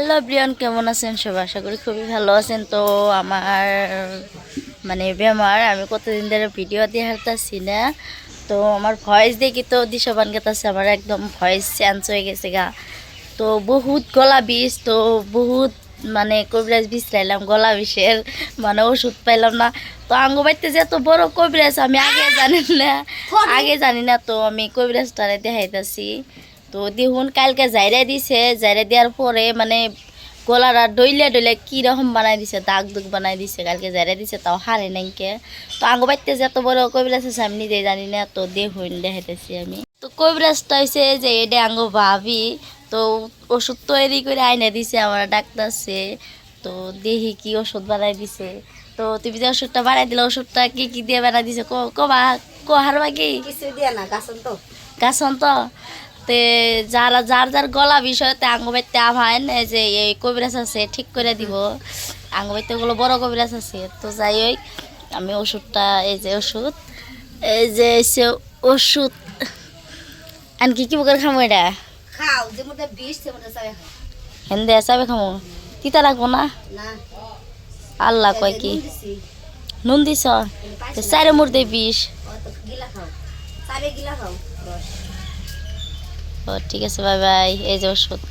Hello Brian, কেমন আছেন সবাই? আশা করি খুবই ভালো আছেন। তো আমার মানে বেমার, আমি কতদিন ধরে ভিডিও দিয়ে হারতাছি না। তো আমার ভয়েস দেখি তো দিশাবান গেতাছে, আমার একদম ভয়েস চেঞ্জ হয়ে গেছে গা। তো বহুত গলা বিষ, তো বহুত মানে কবিরাজ বিছরাইলাম, গলা বিষের মানে ওষুধ পাইলাম না। তো আঙ্গু বাড়িতে যে এত বড় কবিরাজ আমি আগে জানি না। তো আমি কবিরাজটারে দেখাইতেছি। তো দেখুন কালকে জাইরা দিছে, জাইরা দেওয়ার পরে মানে গলাটা ডইলে ডইলে কীরকম বানাই দিছে, দাগ দুগ বানাই দিছে। কালকে জাইরা দিছে তাও হারে নাইকে। তো আঙ্গু বাড়িতে যে এত বড় কবিরাজ আছে আমি নিজেই জানি না। তো দেখুন দেখাইতেছি আমি। তো কবিরাজটা হয়েছে যে এটা আঙ্গু ভাবি। তো ওষুধ তৈরি করে আইনে দিছে আমার ডাক্তারছে। তো দেখি কি ওষুধ বানাই দিছে। তো তুমি যে ওষুধটা বানাই দিলে, ওষুধটা কি কি দিয়ে বানাই দিছে কবা হারবা কি কিছু দিয়ে না গাছন তো। তে যারা যার যার গলা বিষয়তে আঙ্গবাইতে আভাইন এই যে এই কবিরাজ আছে ঠিক করে দিব। আঙ্গবাইতে ওগুলো বড় কবিরাজ আছে। তো যাই হোক, আমি ওষুধটা এই যে ওষুধ, এই যে এসে ওষুধ আনকি কি বকর খামো এটা খাও যে মধ্যে বিষ সে মধ্যে চাবে খাও হেন্দে চাবে খামো, তিতা লাগবো না? না আল্লাহ কয় কি নুন দিছ? চারে মুড়দে বিষ। তো গিলা খাও চাবে গিলা খাও রস ও ঠিক আছে, বাই বাই। এই যে ওষুধ।